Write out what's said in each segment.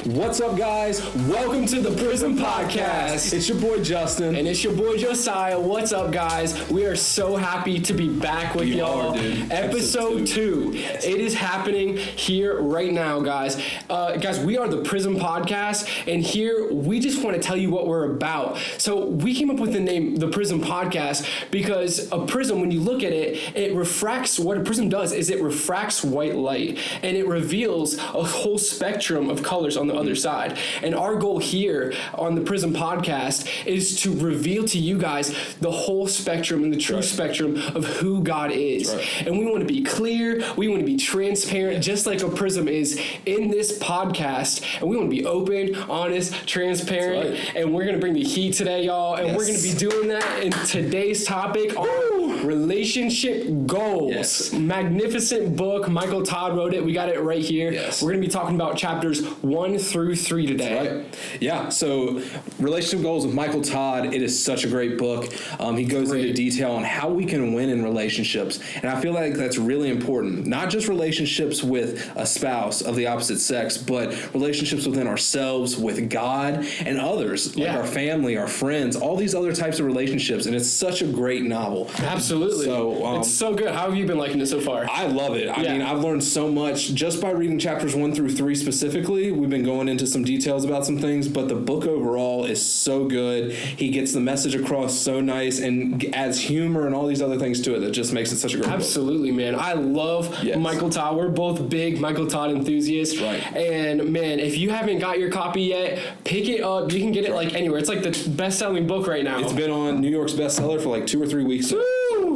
What's up, guys? Welcome to the Prism Podcast. It's your boy Justin. And it's your boy Josiah. What's up, guys? We are so happy to be back with y'all. Episode 2. Yes. It is happening here right now, guys. Guys, we are the Prism Podcast, and here we just want to tell you what we're about. So we came up with the name the Prism Podcast because a prism, when you look at it, it refracts. What a prism does is it refracts white light, and it reveals a whole spectrum of colors on the other side. And our goal here on the Prism Podcast is to reveal to you guys the whole spectrum and the true spectrum of who God is. And we want to be clear, we want to be transparent, just like a prism is in this podcast. And we want to be open, honest, transparent, and we're going to bring the heat today, y'all. And we're going to be doing that in today's topic on relationship goals. Yes. Magnificent book. Michael Todd wrote it. We got it right here. Yes. We're going to be talking about chapters 1 through 3 today. That's right. Yeah, so Relationship Goals with Michael Todd, it is such a great book. He goes into detail on how we can win in relationships. And I feel like that's really important. Not just relationships with a spouse of the opposite sex, but relationships within ourselves, with God, and others, like our family, our friends, all these other types of relationships. And it's such a great novel. Absolutely. So, it's so good. How have you been liking it so far? I love it. I mean, I've learned so much just by reading chapters 1 through 3 specifically. We've been going into some details about some things, but the book overall is so good. He gets the message across so nice and adds humor and all these other things to it that just makes it such a great book. Absolutely, man. I love Michael Todd. We're both big Michael Todd enthusiasts. Right. And, man, if you haven't got your copy yet, pick it up. You can get it, like, anywhere. It's, like, the best-selling book right now. It's been on New York's bestseller for, like, 2 or 3 weeks.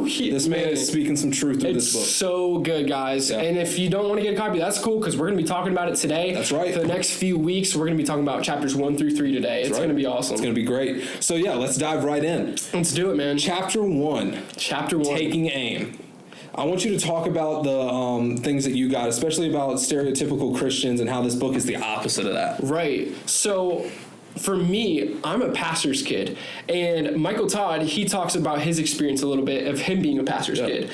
This man is speaking some truth through this book. It's so good, guys. Yeah. And if you don't want to get a copy, that's cool, because we're going to be talking about it today. That's right. For the next few weeks, we're going to be talking about chapters 1 through 3 today. It's going to be awesome. It's going to be great. So, yeah, let's dive right in. Let's do it, man. Chapter 1. Taking aim. I want you to talk about the things that you got, especially about stereotypical Christians and how this book is the opposite of that. Right. So, for me, I'm a pastor's kid, and Michael Todd, he talks about his experience a little bit of him being a pastor's kid,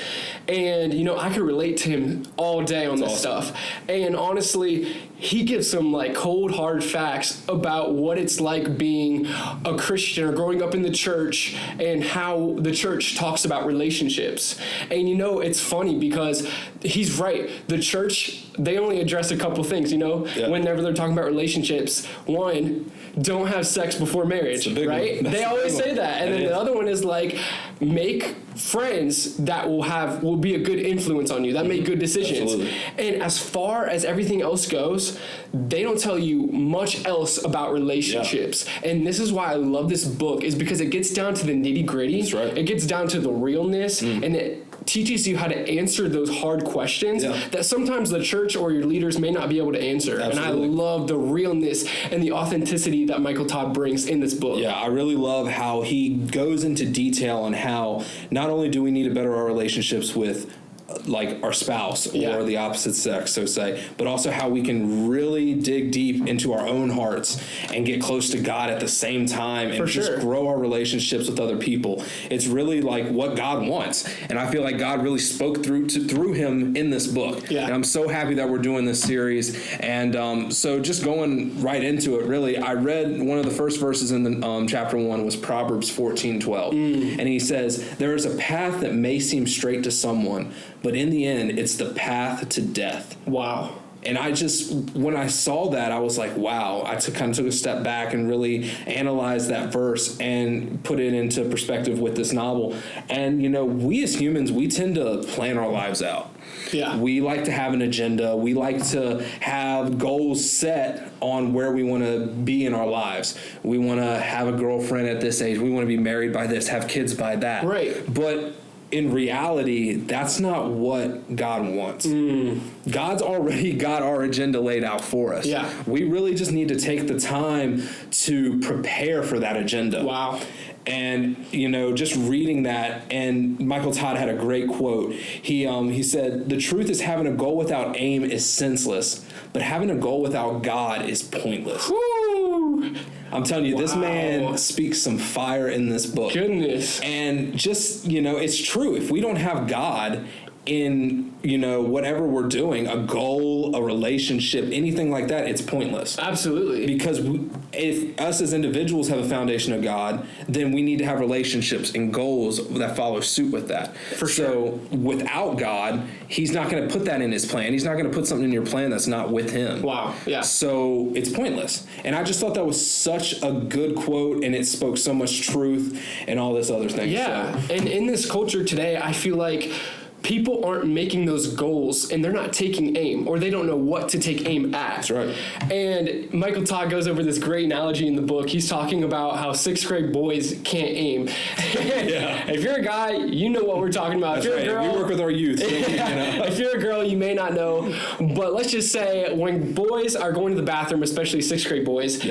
and, you know, I can relate to him all day on this stuff, and honestly, he gives some, like, cold, hard facts about what it's like being a Christian or growing up in the church and how the church talks about relationships. And, you know, it's funny because he's right. The church, they only address a couple things, you know, whenever they're talking about relationships. One, don't have sex before marriage, right? They always say that. And then the other one is, like, make friends that will be a good influence on you, that make good decisions. Absolutely. And as far as everything else goes, they don't tell you much else about relationships. And this is why I love this book, is because it gets down to the nitty-gritty. That's right. It gets down to the realness, and it teaches you how to answer those hard questions that sometimes the church or your leaders may not be able to answer. Absolutely. And I love the realness and the authenticity that Michael Todd brings in this book. Yeah, I really love how he goes into detail on how not only do we need to better our relationships with like our spouse or the opposite sex, so say, but also how we can really dig deep into our own hearts and get close to God at the same time and just grow our relationships with other people. It's really like what God wants. And I feel like God really spoke through him in this book. Yeah. And I'm so happy that we're doing this series. And so just going right into it, really, I read one of the first verses in the chapter 1 was Proverbs 14:12. And he says, "There is a path that may seem straight to someone, but in the end, it's the path to death." Wow. And when I saw that, I was like, wow. I kind of took a step back and really analyzed that verse and put it into perspective with this novel. And, you know, we as humans, we tend to plan our lives out. Yeah. We like to have an agenda. We like to have goals set on where we want to be in our lives. We want to have a girlfriend at this age. We want to be married by this, have kids by that. Right. But in reality, that's not what God wants. God's already got our agenda laid out for us. Yeah. We really just need to take the time to prepare for that agenda. Wow. And, you know, just reading that, and Michael Todd had a great quote. He said, "The truth is having a goal without aim is senseless, but having a goal without God is pointless." Woo! I'm telling you, this man speaks some fire in this book. Goodness. And just, you know, it's true. If we don't have God in, whatever we're doing, a goal, a relationship, anything like that, it's pointless. Absolutely. Because if us as individuals have a foundation of God, then we need to have relationships and goals that follow suit with that. For sure. So without God, he's not going to put that in his plan. He's not going to put something in your plan that's not with him. Wow. Yeah. So it's pointless. And I just thought that was such a good quote, and it spoke so much truth and all this other thing. Yeah. So. And in this culture today, I feel like people aren't making those goals, and they're not taking aim, or they don't know what to take aim at. That's right. And Michael Todd goes over this great analogy in the book. He's talking about how 6th grade boys can't aim. Yeah. If you're a guy, you know what we're talking about. That's if you're right. a girl, we work with our youth. If you're a girl, you may not know. But let's just say when boys are going to the bathroom, especially 6th grade boys,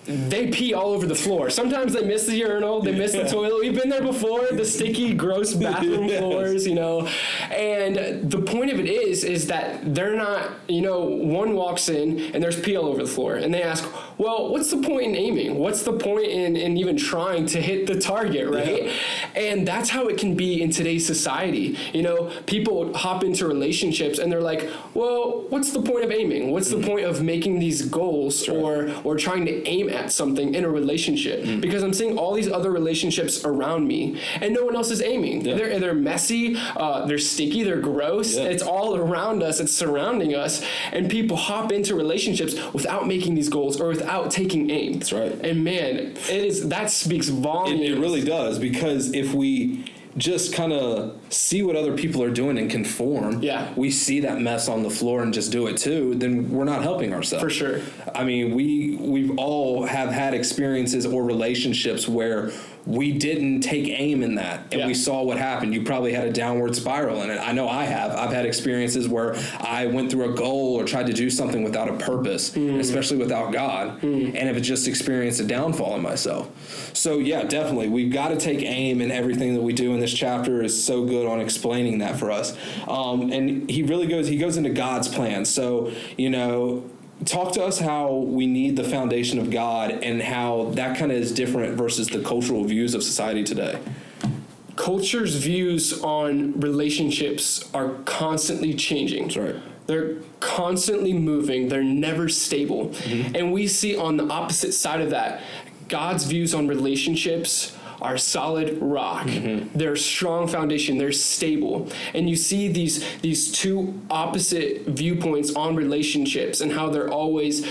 they pee all over the floor. Sometimes they miss the urinal, they miss the toilet. We've been there before, the sticky, gross bathroom floors, And the point of it is that they're not, one walks in and there's pee all over the floor. And they ask, well, what's the point in aiming? What's the point in even trying to hit the target, right? Yeah. And that's how it can be in today's society. People hop into relationships and they're like, well, what's the point of aiming? What's the point of making these goals or trying to aim at something in a relationship? Because I'm seeing all these other relationships around me and no one else is aiming. Yeah. They're messy, they're sticky, they're gross. Yeah. It's all around us, it's surrounding us, and people hop into relationships without making these goals or without taking aim. That's right. And man, that speaks volumes. It really does, because if we just kind of see what other people are doing and conform, we see that mess on the floor and just do it too, then we're not helping ourselves. For sure. I mean, we've all have had experiences or relationships where we didn't take aim in that, and we saw what happened. You probably had a downward spiral in it. I know I have. I've had experiences where I went through a goal or tried to do something without a purpose, especially without God, and have just experienced a downfall in myself. So yeah, definitely, we've got to take aim in everything that we do, and this chapter is so good on explaining that for us. And he goes into God's plan. So, talk to us how we need the foundation of God and how that kind of is different versus the cultural views of society today. Culture's views on relationships are constantly changing. That's right. They're constantly moving. They're never stable. Mm-hmm. And we see on the opposite side of that, God's views on relationships are solid rock. Mm-hmm. They're strong foundation. They're stable. And you see these two opposite viewpoints on relationships and how they're always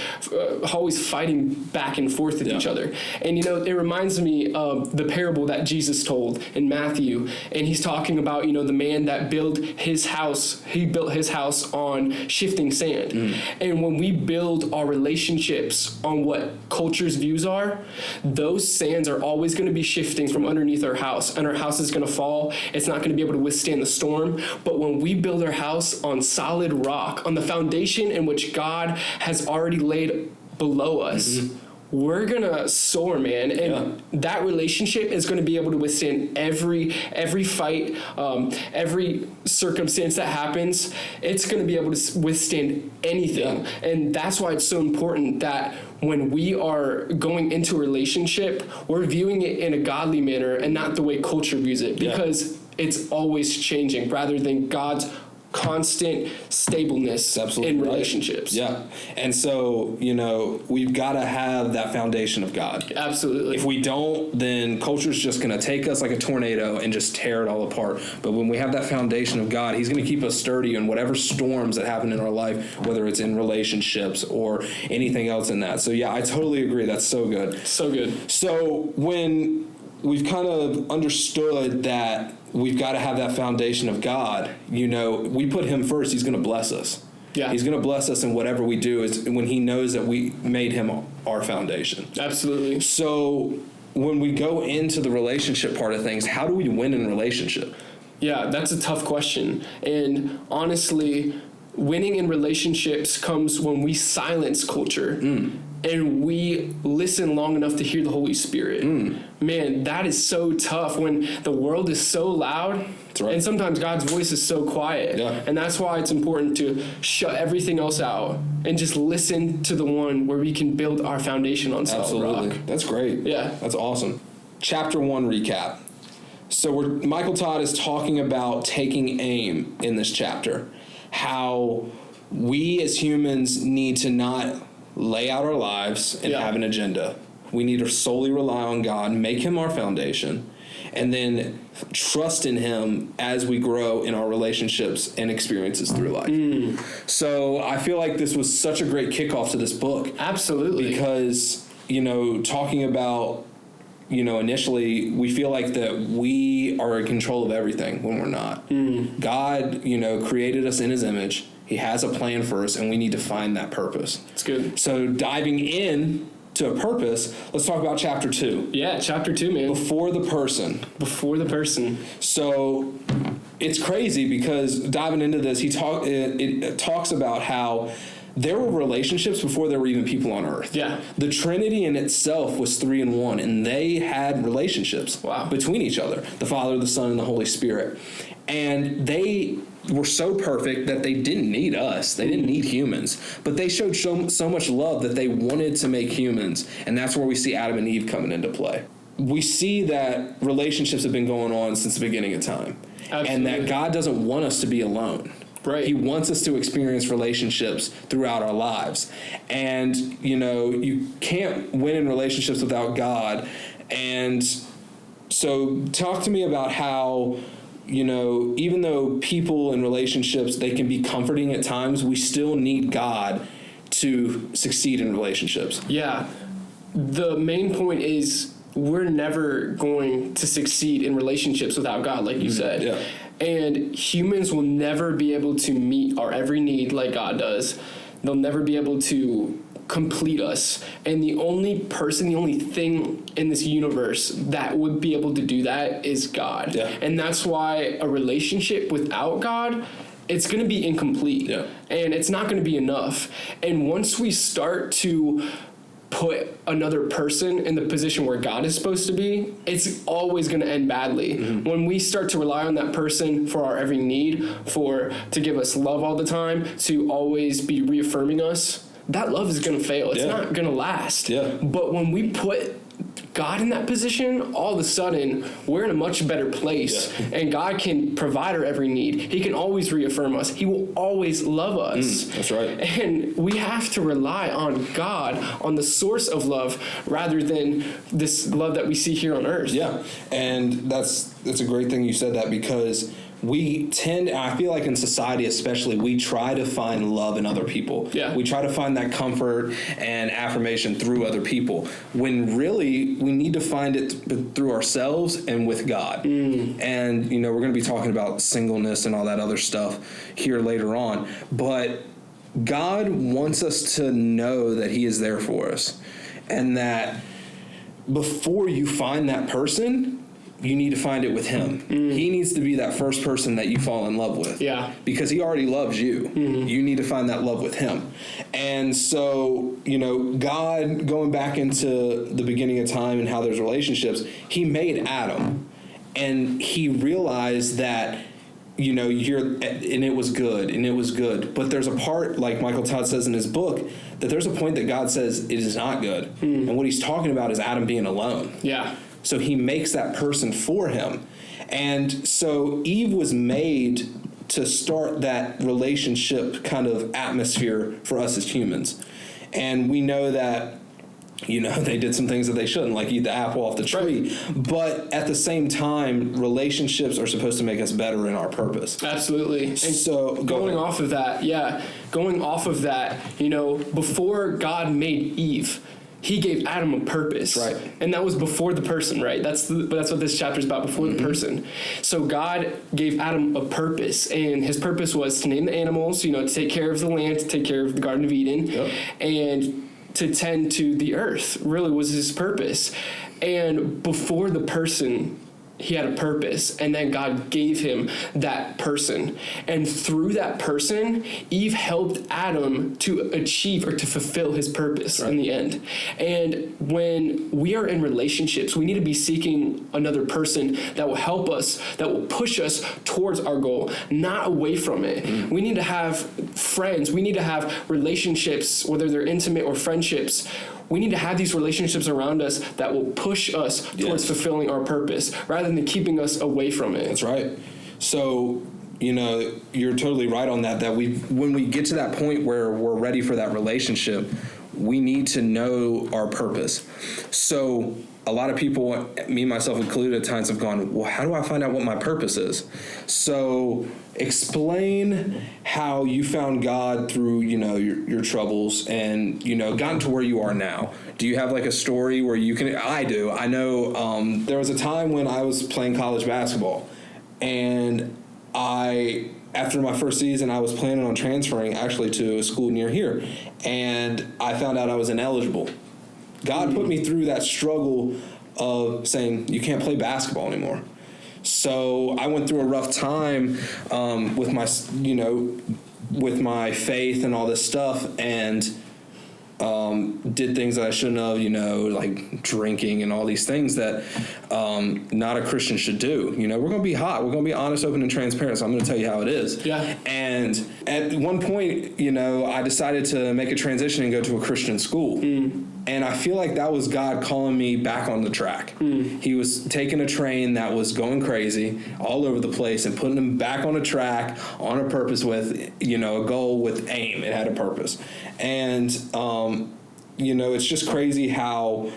fighting back and forth with each other. And it reminds me of the parable that Jesus told in Matthew. And he's talking about the man that built his house. He built his house on shifting sand. And when we build our relationships on what culture's views are, those sands are always going to be shifting from underneath our house, and our house is going to fall. It's not going to be able to withstand the storm. But when we build our house on solid rock, on the foundation in which God has already laid below us, we're going to soar, man. And that relationship is going to be able to withstand every fight, every circumstance that happens. It's going to be able to withstand anything. Yeah. And that's why it's so important that when we are going into a relationship, we're viewing it in a godly manner and not the way culture views it, because it's always changing rather than God's constant stableness in relationships. Yeah. And so, we've got to have that foundation of God. Absolutely. If we don't, then culture's just going to take us like a tornado and just tear it all apart. But when we have that foundation of God, he's going to keep us sturdy in whatever storms that happen in our life, whether it's in relationships or anything else in that. So yeah, I totally agree. That's so good. So good. So when we've kind of understood that we've got to have that foundation of God, we put him first, he's going to bless us. Yeah. He's going to bless us in whatever we do is when he knows that we made him our foundation. Absolutely. So when we go into the relationship part of things, how do we win in a relationship? Yeah, that's a tough question. And honestly, winning in relationships comes when we silence culture. And we listen long enough to hear the Holy Spirit. Man, that is so tough when the world is so loud. That's right. And sometimes God's voice is so quiet. Yeah. And that's why it's important to shut everything else out and just listen to the one where we can build our foundation on solid rock. That's great. Yeah. That's awesome. Chapter 1 recap. So Michael Todd is talking about taking aim in this chapter, how we as humans need to not lay out our lives and have an agenda. We need to solely rely on God, make him our foundation, and then trust in him as we grow in our relationships and experiences through life. So I feel like this was such a great kickoff to this book. Absolutely. Because, talking about, initially we feel like that we are in control of everything when we're not. God, created us in his image. He has a plan for us, and we need to find that purpose. It's good. So diving in to a purpose, let's talk about chapter 2. Yeah, chapter 2, man. Before the person. Before the person. So it's crazy because diving into this, it talks about how there were relationships before there were even people on earth. Yeah. The Trinity in itself was 3 in 1, and they had relationships between each other, the Father, the Son, and the Holy Spirit. And they were so perfect that they didn't need us. They didn't need humans. But they showed so much love that they wanted to make humans. And that's where we see Adam and Eve coming into play. We see that relationships have been going on since the beginning of time. Absolutely. And that God doesn't want us to be alone. Right. He wants us to experience relationships throughout our lives. And, you can't win in relationships without God. And so talk to me about how, even though people in relationships, they can be comforting at times, we still need God to succeed in relationships. Yeah. The main point is we're never going to succeed in relationships without God, like you said. Yeah. And humans will never be able to meet our every need like God does. They'll never be able to complete us. And the only thing in this universe that would be able to do that is God. Yeah. And that's why a relationship without God, it's going to be incomplete. Yeah. And it's not going to be enough. And once we start to put another person in the position where God is supposed to be, it's always going to end badly. When we start to rely on that person for our every need, to give us love all the time, to always be reaffirming us, that love is going to fail. It's not going to last. Yeah. But when we put God in that position, all of a sudden, we're in a much better place. Yeah. And God can provide our every need. He can always reaffirm us. He will always love us. That's right. And we have to rely on God, on the source of love, rather than this love that we see here on earth. Yeah. And that's a great thing you said that, because we tend, I feel like in society especially, we try to find love in other people. Yeah. We try to find that comfort and affirmation through other people, when really we need to find it through ourselves and with God. And, we're going to be talking about singleness and all that other stuff here later on. But God wants us to know that he is there for us, and that before you find that person, you need to find it with him. He needs to be that first person that you fall in love with. Yeah. Because he already loves you. You need to find that love with him. And so, God, going back into the beginning of time and how there's relationships, he made Adam. And he realized that, and it was good. But there's a part, like Michael Todd says in his book, that there's a point that God says it is not good. And what he's talking about is Adam being alone. Yeah. So he makes that person for him. And so Eve was made to start that relationship kind of atmosphere for us as humans. And we know that, they did some things that they shouldn't, like eat the apple off the tree. Right. But at the same time, relationships are supposed to make us better in our purpose. Absolutely. And so going off of that, before God made Eve, he gave Adam a purpose. Right. And that was before the person, right? That's what this chapter is about, before the person. So God gave Adam a purpose, and his purpose was to name the animals, to take care of the land, to take care of the Garden of Eden, and to tend to the earth, really was his purpose. And before the person, he had a purpose, and then God gave him that person. And through that person, Eve helped Adam to achieve or to fulfill his purpose in the end. And when we are in relationships, we need to be seeking another person that will help us, that will push us towards our goal, not away from it. We need to have friends. We need to have relationships, whether they're intimate or friendships, we need to have these relationships around us that will push us towards fulfilling our purpose rather than keeping us away from it. That's right. So, you know, you're totally right on that when we get to that point where we're ready for that relationship, we need to know our purpose. So a lot of people, me, myself included, at times have gone, well, how do I find out what my purpose is? So explain how you found God through, you know, your troubles and, you know, gotten to where you are now. Do you have like a story where you can? I do. I know there was a time when I was playing college basketball, and after my first season, I was planning on transferring actually to a school near here, and I found out I was ineligible. God put me through that struggle of saying, you can't play basketball anymore. So I went through a rough time with my faith and all this stuff, and did things that I shouldn't have, you know, like drinking and all these things that not a Christian should do. You know, we're going to be hot. We're going to be honest, open, and transparent. So I'm going to tell you how it is. Yeah. And at one point, you know, I decided to make a transition and go to a Christian school. And I feel like that was God calling me back on the track. He was taking a train that was going crazy all over the place and putting him back on a track, on a purpose with, you know, a goal with aim. It had a purpose. And, you know, it's just crazy how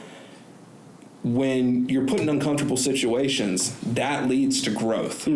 when you're put in uncomfortable situations, that leads to growth.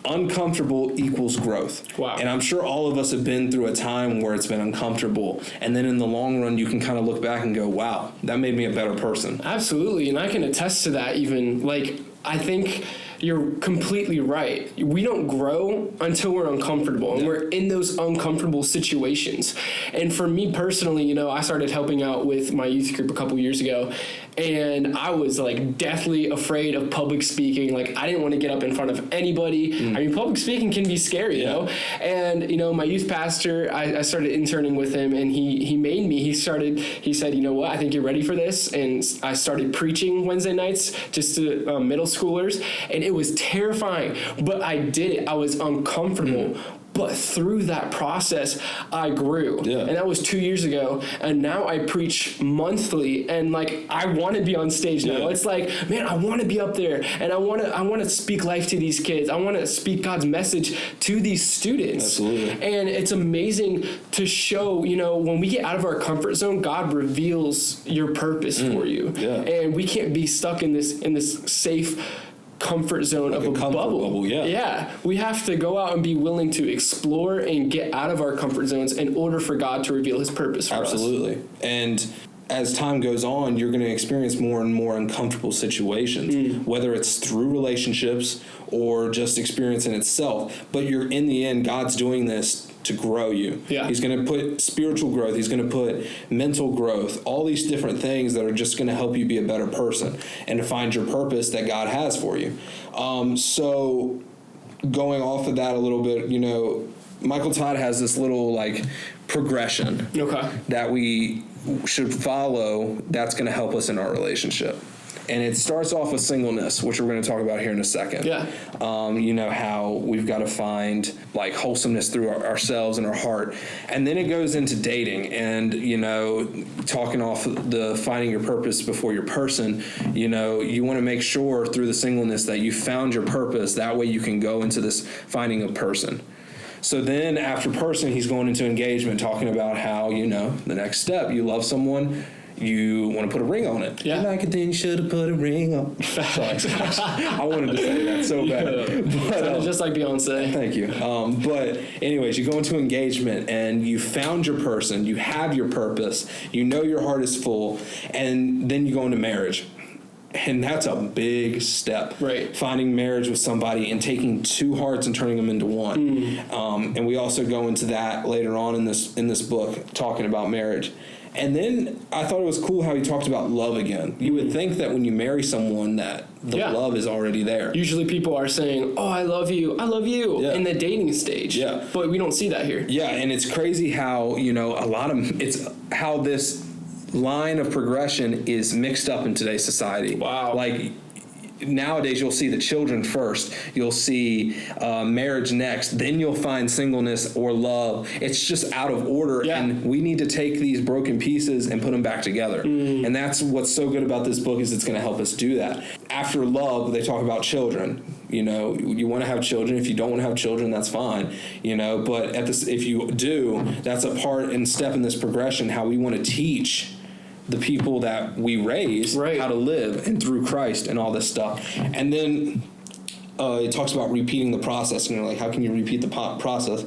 Uncomfortable equals growth. Wow. And I'm sure all of us have been through a time where it's been uncomfortable. And then in the long run, you can kind of look back and go, wow, that made me a better person. Absolutely. And I can attest to that even. Like, I think you're completely right. We don't grow until we're uncomfortable, and we're in those uncomfortable situations. And for me personally, you know, I started helping out with my youth group a couple years ago, and I was like deathly afraid of public speaking. Like, I didn't want to get up in front of anybody. I mean, public speaking can be scary, you know? And, you know, my youth pastor, I started interning with him, and he made me. He said, you know what, I think you're ready for this. And I started preaching Wednesday nights just to middle schoolers, and it was terrifying, but I did it. I was uncomfortable. But through that process, I grew. Yeah. And that was 2 years ago. And now I preach monthly. And like, I want to be on stage now. It's like, man, I want to be up there. And I want to speak life to these kids. I want to speak God's message to these students. Absolutely. And it's amazing to show, you know, when we get out of our comfort zone, God reveals your purpose for you. Yeah. And we can't be stuck in this safe comfort zone like of a bubble. Yeah. We have to go out and be willing to explore and get out of our comfort zones in order for God to reveal his purpose for us. Absolutely. And as time goes on, you're going to experience more and more uncomfortable situations, whether it's through relationships or just experience in itself. But you're, in the end, God's doing this to grow you. Yeah. He's going to put spiritual growth. He's going to put mental growth, all these different things that are just going to help you be a better person and to find your purpose that God has for you. So going off of that a little bit, you know, Michael Todd has this little like progression that we should follow that's going to help us in our relationship. And it starts off with singleness, which we're going to talk about here in a second. Yeah. You know, how we've got to find like wholesomeness through ourselves and our heart. And then it goes into dating and, you know, talking off the finding your purpose before your person. You know, you want to make sure through the singleness that you found your purpose. That way you can go into this finding a person. So then after person, he's going into engagement, talking about how, you know, the next step, you love someone, you want to put a ring on it. Yeah. You like it, then you should have put a ring on. Sorry. I wanted to say that so bad. But, just like Beyonce. Thank you. But anyways, you go into engagement and you found your person, you have your purpose, you know your heart is full, and then you go into marriage. And that's a big step. Right. Finding marriage with somebody and taking two hearts and turning them into one. And we also go into that later on in this book, talking about marriage. And then I thought it was cool how he talked about love again. You would think that when you marry someone that the love is already there. Usually people are saying, oh, I love you in the dating stage. Yeah. But we don't see that here. Yeah, and it's crazy how, you know, it's how this line of progression is mixed up in today's society. Wow. Like, nowadays you'll see the children first, you'll see marriage next, then you'll find singleness or love. It's just out of order, and we need to take these broken pieces and put them back together. And that's what's so good about this book, is it's going to help us do that. After love, they talk about children. You know, you want to have children. If you don't want to have children, that's fine. You know, but if you do, that's a part and step in this progression, how we want to teach the people that we raise how to live, and through Christ and all this stuff. And then it talks about repeating the process. You know, like, how can you repeat the process?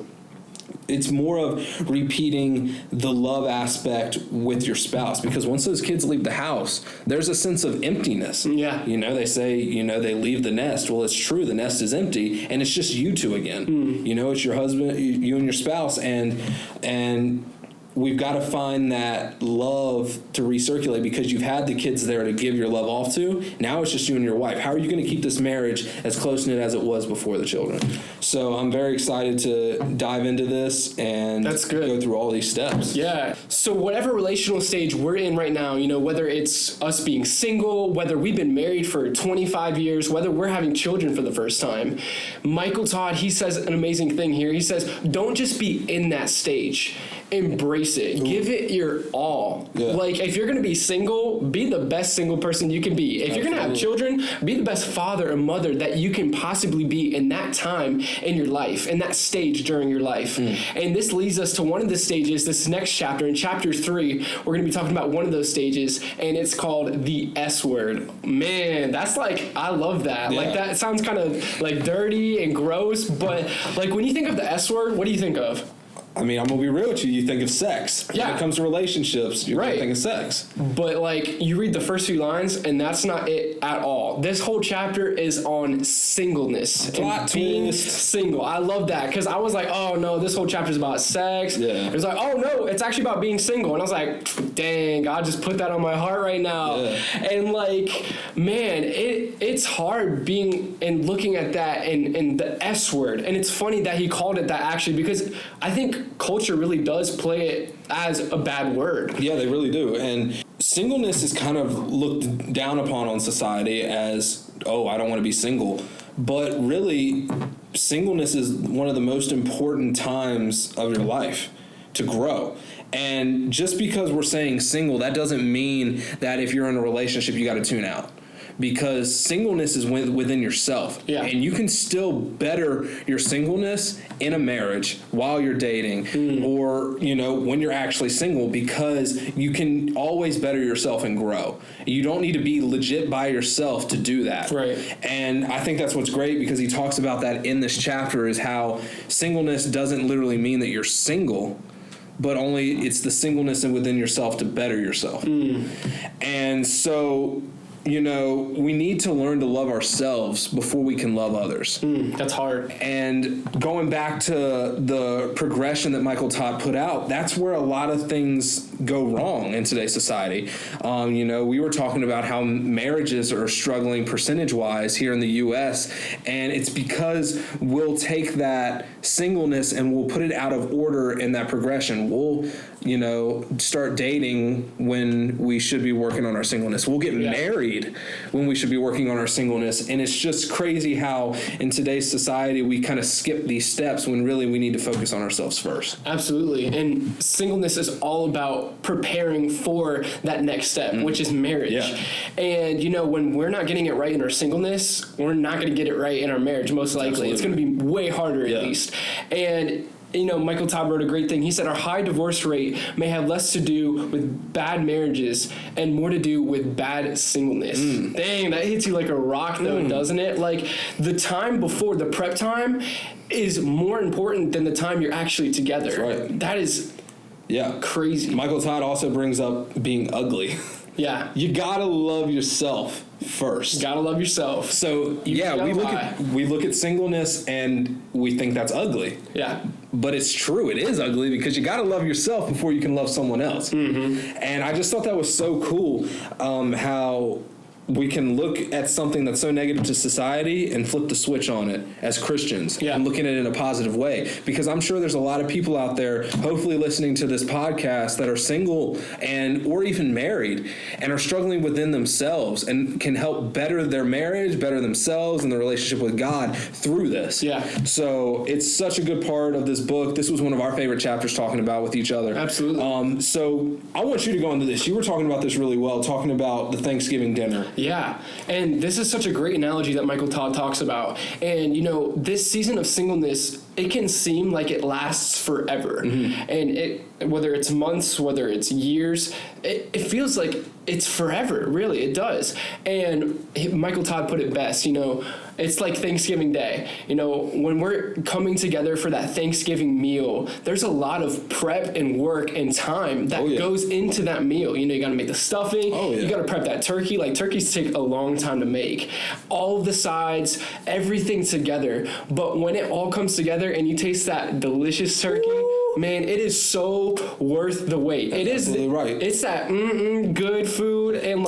It's more of repeating the love aspect with your spouse, because once those kids leave the house, there's a sense of emptiness. Yeah. You know, they say, you know, they leave the nest. Well, it's true. The nest is empty, and it's just you two again. You know, it's your husband, you and your spouse, and we've got to find that love to recirculate, because you've had the kids there to give your love off to. Now it's just you and your wife. How are you going to keep this marriage as close-knit as it was before the children? So I'm very excited to dive into this and go through all these steps. Yeah. So whatever relational stage we're in right now, you know, whether it's us being single, whether we've been married for 25 years, whether we're having children for the first time, Michael Todd, he says an amazing thing here. He says, don't just be in that stage. Embrace it. Ooh. Give it your all. Yeah. Like, if you're going to be single, be the best single person you can be. If you're going to have children, be the best father and mother that you can possibly be in that time in your life, in that stage during your life. And this leads us to one of the stages, this next chapter. In chapter 3, we're going to be talking about one of those stages, and it's called the S word. Man, that's like, I love that. Yeah. Like, that sounds kind of like dirty and gross, but like, when you think of the S word, what do you think of? I mean, I'm going to be real with you. You think of sex. Yeah. When it comes to relationships, you're going to think of sex. But, like, you read the first few lines, and that's not it at all. This whole chapter is on singleness. Plot twist. Being single. I love that, because I was like, oh, no, this whole chapter is about sex. Yeah. It was like, oh, no, it's actually about being single. And I was like, dang, God just put that on my heart right now. Yeah. And, like, man, it's hard being and looking at that and the S word. And it's funny that he called it that, actually, because I think culture really does play it as a bad word. Yeah, they really do. And singleness is kind of looked down upon on society as, oh, I don't want to be single. But really, singleness is one of the most important times of your life to grow. And just because we're saying single, that doesn't mean that if you're in a relationship, you got to tune out. Because singleness is within yourself. Yeah. And you can still better your singleness in a marriage while you're dating or, you know, when you're actually single, because you can always better yourself and grow. You don't need to be legit by yourself to do that. Right. And I think that's what's great, because he talks about that in this chapter, is how singleness doesn't literally mean that you're single, but only it's the singleness within yourself to better yourself. And so, you know, we need to learn to love ourselves before we can love others. That's hard. And going back to the progression that Michael Todd put out, that's where a lot of things go wrong in today's society. You know, we were talking about how marriages are struggling percentage-wise here in the U.S., and it's because we'll take that singleness and we'll put it out of order in that progression. We'll, you know, start dating when we should be working on our singleness. We'll get married when we should be working on our singleness. And it's just crazy how in today's society we kind of skip these steps when really we need to focus on ourselves first. Absolutely. And singleness is all about preparing for that next step, which is marriage. Yeah. And, you know, when we're not getting it right in our singleness, we're not going to get it right in our marriage, most likely. Absolutely. It's going to be way harder, at least. And you know, Michael Todd wrote a great thing. He said, our high divorce rate may have less to do with bad marriages and more to do with bad singleness. Dang, that hits you like a rock, though, doesn't it? Like, the time before, the prep time, is more important than the time you're actually together. That's right. That is crazy. Michael Todd also brings up being ugly. Yeah. You gotta love yourself first. You gotta love yourself. So we look at singleness and we think that's ugly. Yeah. But it's true. It is ugly, because you gotta love yourself before you can love someone else. And I just thought that was so cool, how we can look at something that's so negative to society and flip the switch on it as Christians and looking at it in a positive way. Because I'm sure there's a lot of people out there, hopefully listening to this podcast, that are single or even married and are struggling within themselves and can help better their marriage, better themselves and their relationship with God through this. Yeah. So it's such a good part of this book. This was one of our favorite chapters, talking about with each other. Absolutely. So I want you to go into this. You were talking about this really well, talking about the Thanksgiving dinner. Yeah, and this is such a great analogy that Michael Todd talks about. And, this season of singleness, it can seem like it lasts forever. Mm-hmm. And whether it's months, whether it's years, it feels like it's forever, really. It does. And Michael Todd put it best, it's like Thanksgiving Day. When we're coming together for that Thanksgiving meal, there's a lot of prep and work and time that goes into that meal. You got to make the stuffing. You got to prep that turkey. Like, turkeys take a long time to make. All of the sides, everything together. But when it all comes together and you taste that delicious turkey, man, it is so worth the wait. That's absolutely right. It's that good food and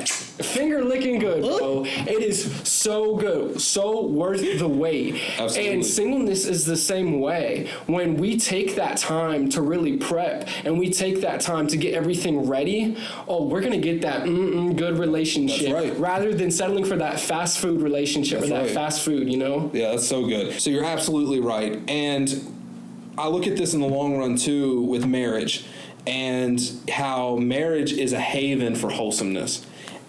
finger licking good, bro. It is so good, so worth the wait. Absolutely. And singleness is the same way. When we take that time to really prep and we take that time to get everything ready, we're gonna get that good relationship. That's right. Rather than settling for that fast food relationship that fast food. Yeah, that's so good. So you're absolutely right. And I look at this in the long run too with marriage, and how marriage is a haven for wholesomeness.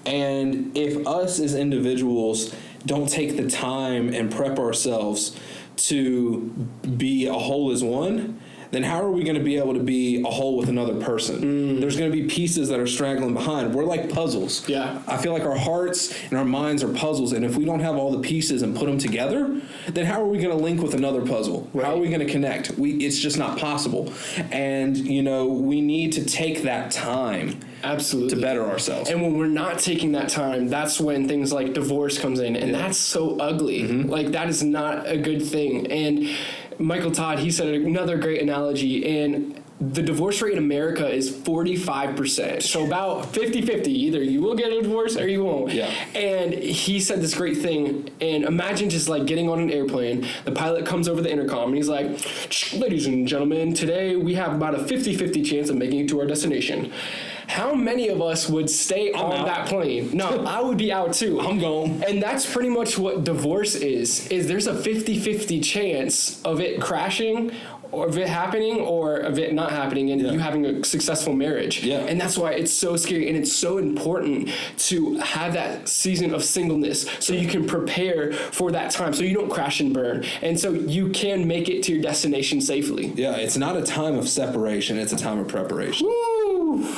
And if us as individuals don't take the time and prep ourselves to be a whole as one, then how are we going to be able to be a whole with another person? There's going to be pieces that are straggling behind. We're like puzzles. Yeah. I feel like our hearts and our minds are puzzles, and if we don't have all the pieces and put them together, then how are we going to link with another puzzle? Right. How are we going to connect? It's just not possible. And, we need to take that time. Absolutely. To better ourselves. And when we're not taking that time, that's when things like divorce comes in, and that's so ugly. Mm-hmm. Like, that is not a good thing. And Michael Todd, he said another great analogy, and the divorce rate in America is 45%. So about 50-50. Either you will get a divorce or you won't. Yeah. And he said this great thing. And imagine just like getting on an airplane. The pilot comes over the intercom and he's like, "Ladies and gentlemen, today we have about a 50-50 chance of making it to our destination." How many of us would stay on that plane? No, I would be out too. I'm gone. And that's pretty much what divorce is there's a 50-50 chance of it crashing, or of it happening, or of it not happening, and you having a successful marriage. Yeah. And that's why it's so scary, and it's so important to have that season of singleness so you can prepare for that time, so you don't crash and burn, and so you can make it to your destination safely. Yeah, it's not a time of separation, it's a time of preparation. Woo!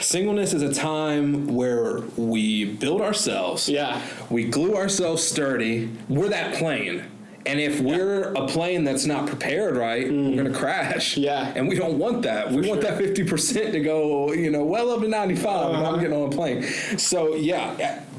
Singleness is a time where we build ourselves. Yeah. We glue ourselves sturdy. We're that plane. And if we're a plane that's not prepared right, we're going to crash. Yeah. And we don't want that. We want that 50% to go, well up to 95 without getting on a plane. So,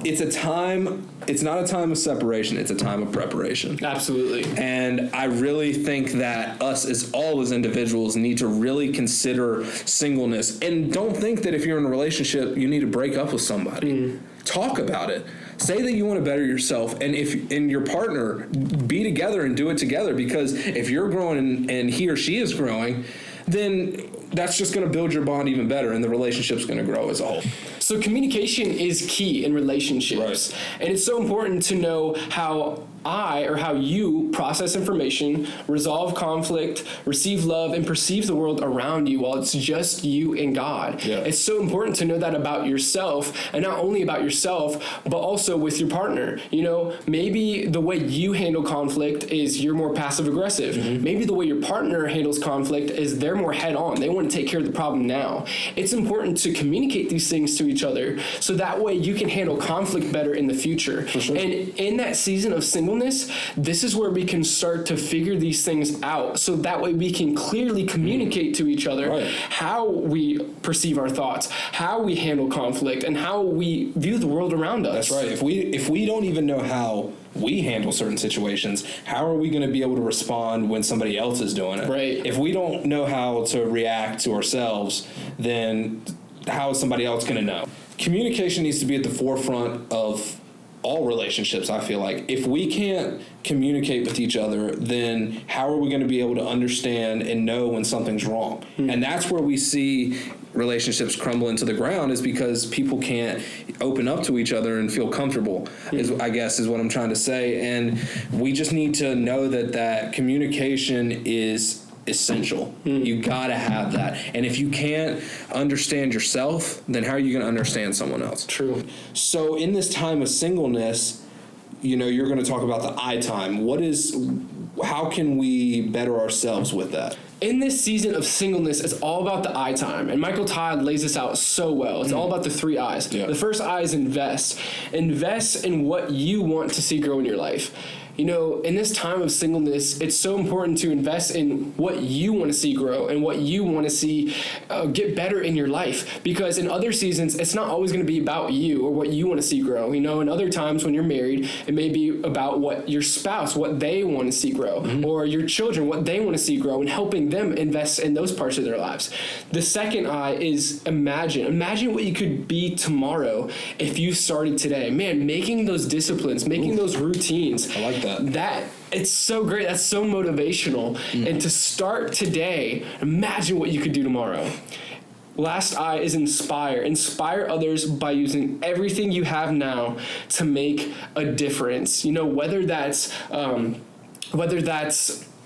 it's a time, it's not a time of separation. It's a time of preparation. Absolutely. And I really think that us as individuals need to really consider singleness. And don't think that if you're in a relationship, you need to break up with somebody. Talk about it. Say that you want to better yourself, and if in your partner, be together and do it together, because if you're growing and he or she is growing, then that's just going to build your bond even better, and the relationship's going to grow as a whole. So communication is key in relationships. Right. And it's so important to know how how you process information, resolve conflict, receive love, and perceive the world around you while it's just you and God. Yeah. It's so important to know that about yourself, and not only about yourself, but also with your partner. Maybe the way you handle conflict is you're more passive aggressive. Mm-hmm. Maybe the way your partner handles conflict is they're more head on. They want to take care of the problem now. It's important to communicate these things to each other so that way you can handle conflict better in the future. For sure. And in that season of singleness, this is where we can start to figure these things out, so that way we can clearly communicate to each other how we perceive our thoughts, how we handle conflict, and how we view the world around us. That's right. If we don't even know how we handle certain situations, how are we going to be able to respond when somebody else is doing it? Right. If we don't know how to react to ourselves, then how is somebody else going to know? Communication needs to be at the forefront of all relationships, I feel like. If we can't communicate with each other, then how are we going to be able to understand and know when something's wrong? And that's where we see relationships crumble into the ground, is because people can't open up to each other and feel comfortable, is what I'm trying to say. And we just need to know that communication is essential. You gotta have that. And if you can't understand yourself, then how are you gonna understand someone else? True. So in this time of singleness, you're gonna talk about the I time. How can we better ourselves with that? In this season of singleness, it's all about the I time. And Michael Todd lays this out so well. It's all about the 3 I's. Yeah. The first I is invest. Invest in what you want to see grow in your life. In this time of singleness, it's so important to invest in what you want to see grow and what you want to see get better in your life. Because in other seasons, it's not always going to be about you or what you want to see grow. In other times when you're married, it may be about what your spouse, what they want to see grow, or your children, what they want to see grow, and helping them invest in those parts of their lives. The second I is imagine. Imagine what you could be tomorrow if you started today. Man, making those disciplines, making those routines. I like that it's so great. That's so motivational. And to start today, imagine what you could do tomorrow. Last I is inspire. Inspire others by using everything you have now to make a difference. Whether that's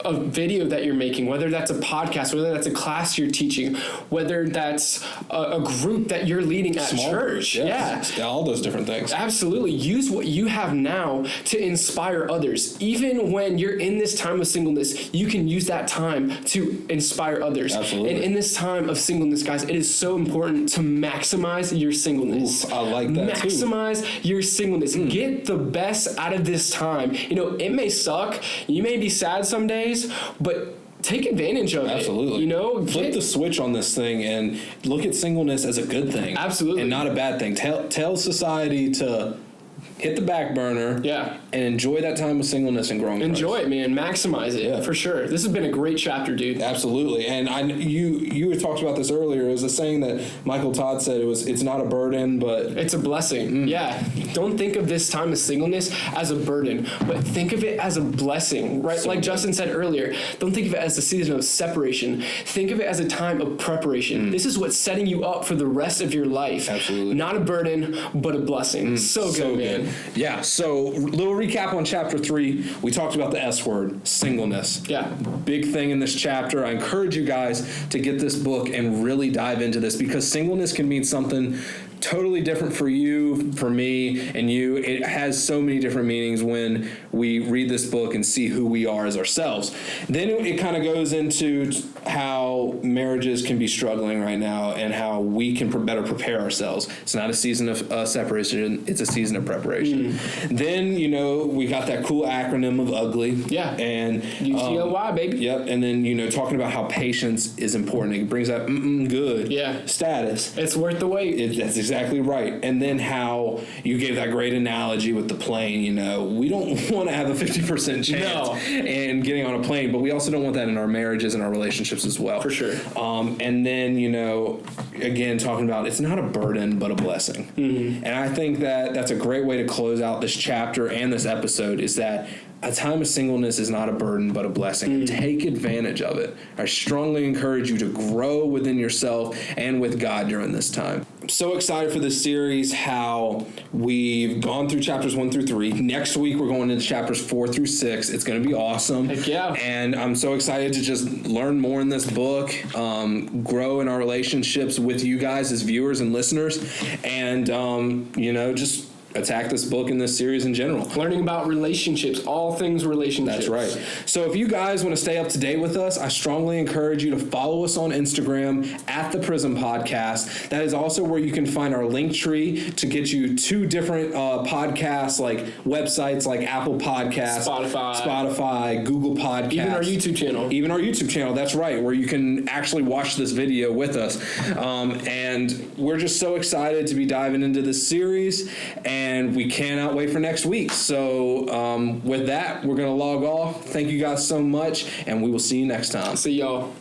a video that you're making, whether that's a podcast, whether that's a class you're teaching, whether that's a group that you're leading at church. Yes. Yeah, all those different things. Absolutely. Use what you have now to inspire others. Even when you're in this time of singleness, you can use that time to inspire others. Absolutely. And in this time of singleness, guys, it is so important to maximize your singleness. Oof, I like that too. Maximize your singleness. Get the best out of this time. It may suck. You may be sad some days, but take advantage of it. Absolutely. Flip the switch on this thing and look at singleness as a good thing. Absolutely. And not a bad thing. Tell society to hit the back burner. Yeah. And enjoy that time of singleness and growing. Enjoy it, man. Maximize it, for sure. This has been a great chapter, dude. Absolutely. And you had talked about this earlier. It was a saying that Michael Todd said, it's not a burden, but it's a blessing. Yeah. Don't think of this time of singleness as a burden, but think of it as a blessing, right? So like Justin said earlier, don't think of it as a season of separation. Think of it as a time of preparation. This is what's setting you up for the rest of your life. Absolutely. Not a burden, but a blessing. So good, man. Yeah. So little recap on chapter 3. We talked about the S word, singleness. Yeah. Big thing in this chapter. I encourage you guys to get this book and really dive into this, because singleness can mean something totally different for you, for me, and you. It has so many different meanings when we read this book and see who we are as ourselves. Then it kind of goes into how marriages can be struggling right now and how we can better prepare ourselves. It's not a season of separation, it's a season of preparation. Then, we got that cool acronym of UGLY. Yeah. And UGLY, baby. Yep. And then, talking about how patience is important. It brings that good status. It's worth the wait. That's exactly right. And then how you gave that great analogy with the plane. We don't want to have a 50% chance in getting on a plane, but we also don't want that in our marriages and our relationships as well. For sure. And then, again, talking about it's not a burden, but a blessing. And I think that that's a great way to close out this chapter and this episode, is that a time of singleness is not a burden, but a blessing. Take advantage of it. I strongly encourage you to grow within yourself and with God during this time. I'm so excited for this series, how we've gone through chapters 1 through 3. Next week, we're going into chapters 4 through 6. It's going to be awesome. Heck yeah. And I'm so excited to just learn more in this book, grow in our relationships with you guys as viewers and listeners, and, just attack this book and this series in general. Learning about relationships, all things relationships. That's right. So if you guys want to stay up to date with us, I strongly encourage you to follow us on Instagram at the Prism Podcast. That is also where you can find our link tree to get you 2 different podcasts, like websites like Apple Podcasts, Spotify, Google Podcasts. Even our YouTube channel. That's right, where you can actually watch this video with us. And we're just so excited to be diving into this series, and we cannot wait for next week. So with that, we're going to log off. Thank you guys so much, and we will see you next time. See y'all.